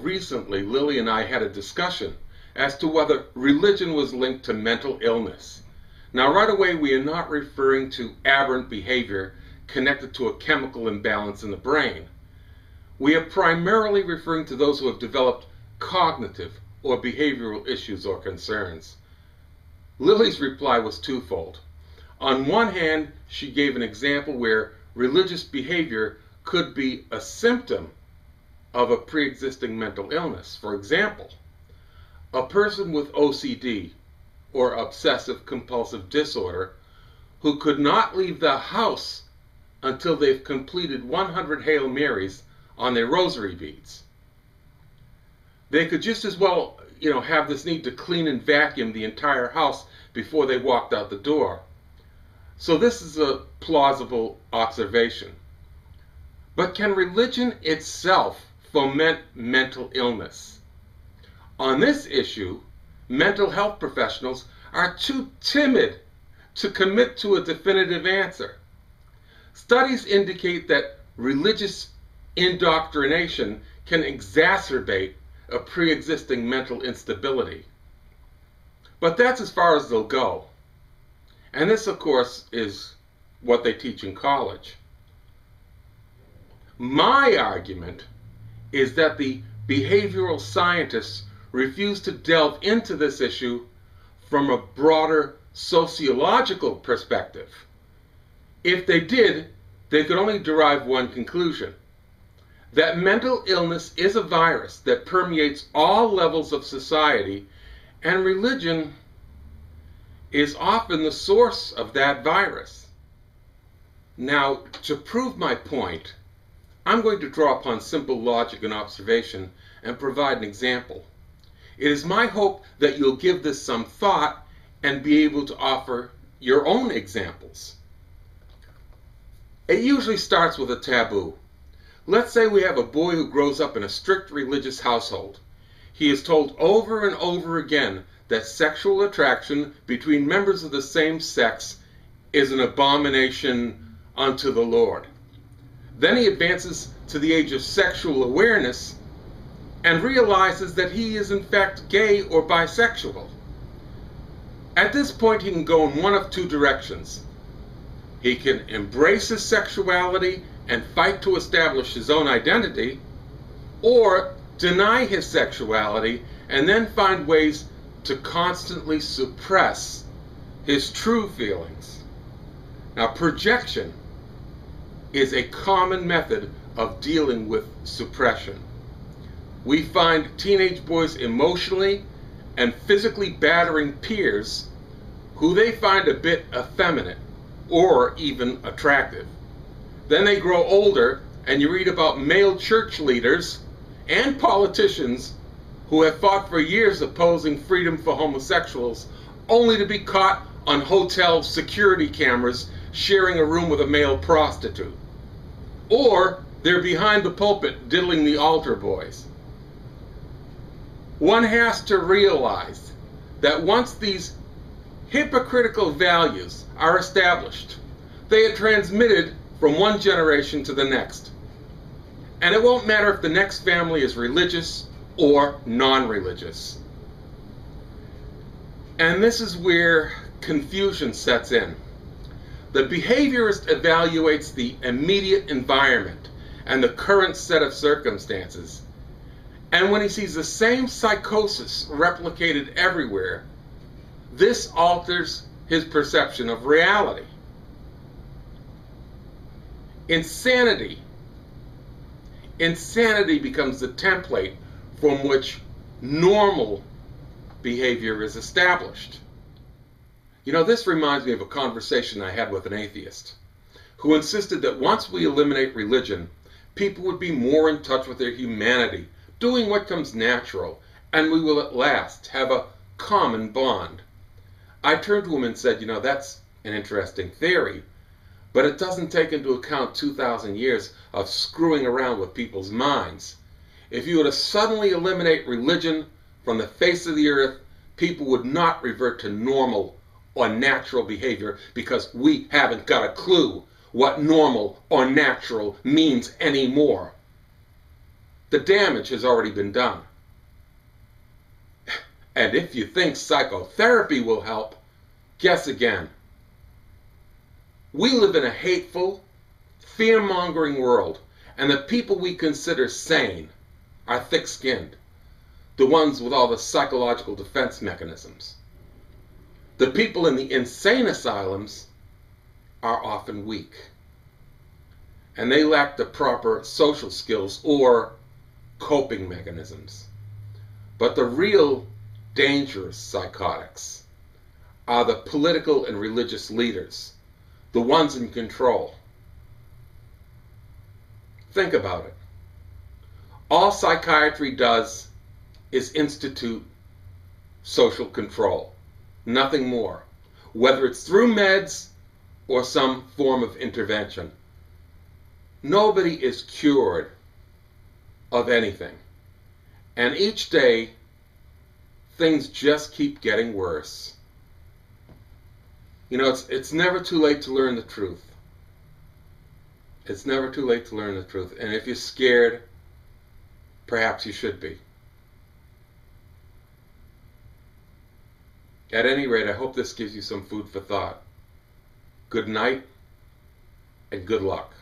Recently, Lily and I had a discussion as to whether religion was linked to mental illness. Now, right away, we are not referring to aberrant behavior connected to a chemical imbalance in the brain. We are primarily referring to those who have developed cognitive or behavioral issues or concerns. Lily's reply was twofold. On one hand, she gave an example where religious behavior could be a symptom of a pre-existing mental illness. For example, a person with OCD or obsessive compulsive disorder who could not leave the house until they've completed 100 Hail Marys on their rosary beads. They could just as well, have this need to clean and vacuum the entire house before they walked out the door. So this is a plausible observation. But can religion itself foment mental illness? On this issue, mental health professionals are too timid to commit to a definitive answer. Studies indicate that religious indoctrination can exacerbate a pre-existing mental instability. But that's as far as they'll go. And this, of course, is what they teach in college. My argument is that the behavioral scientists refuse to delve into this issue from a broader sociological perspective. If they did, they could only derive one conclusion: that mental illness is a virus that permeates all levels of society, and religion is often the source of that virus. Now, to prove my point, I'm going to draw upon simple logic and observation and provide an example. It is my hope that you'll give this some thought and be able to offer your own examples. It usually starts with a taboo. Let's say we have a boy who grows up in a strict religious household. He is told over and over again that sexual attraction between members of the same sex is an abomination unto the Lord. Then he advances to the age of sexual awareness and realizes that he is in fact gay or bisexual. At this point, he can go in one of two directions. He can embrace his sexuality and fight to establish his own identity, or deny his sexuality and then find ways to constantly suppress his true feelings. Now, projection is a common method of dealing with suppression. We find teenage boys emotionally and physically battering peers who they find a bit effeminate or even attractive. Then they grow older and you read about male church leaders and politicians who have fought for years opposing freedom for homosexuals, only to be caught on hotel security cameras sharing a room with a male prostitute. Or they're behind the pulpit diddling the altar boys. One has to realize that once these hypocritical values are established, they are transmitted from one generation to the next. And it won't matter if the next family is religious or non-religious. And this is where confusion sets in. The behaviorist evaluates the immediate environment and the current set of circumstances. And when he sees the same psychosis replicated everywhere, this alters his perception of reality. Insanity becomes the template from which normal behavior is established. This reminds me of a conversation I had with an atheist who insisted that once we eliminate religion, people would be more in touch with their humanity, doing what comes natural, and we will at last have a common bond. I turned to him and said, that's an interesting theory, But it doesn't take into account 2,000 years of screwing around with people's minds. If you were to suddenly eliminate religion from the face of the earth, people would not revert to normal or natural behavior because we haven't got a clue what normal or natural means anymore. The damage has already been done. And if you think psychotherapy will help, guess again. We live in a hateful, fear-mongering world, and the people we consider sane are thick-skinned, the ones with all the psychological defense mechanisms. The people in the insane asylums are often weak, and they lack the proper social skills or coping mechanisms. But the real dangerous psychotics are the political and religious leaders, the ones in control. Think about it. All psychiatry does is institute social control, nothing more, whether it's through meds or some form of intervention. Nobody is cured of anything, and each day things just keep getting worse. You know, it's never too late to learn the truth. It's never too late to learn the truth. And if you're scared, perhaps you should be. At any rate, I hope this gives you some food for thought. Good night and good luck.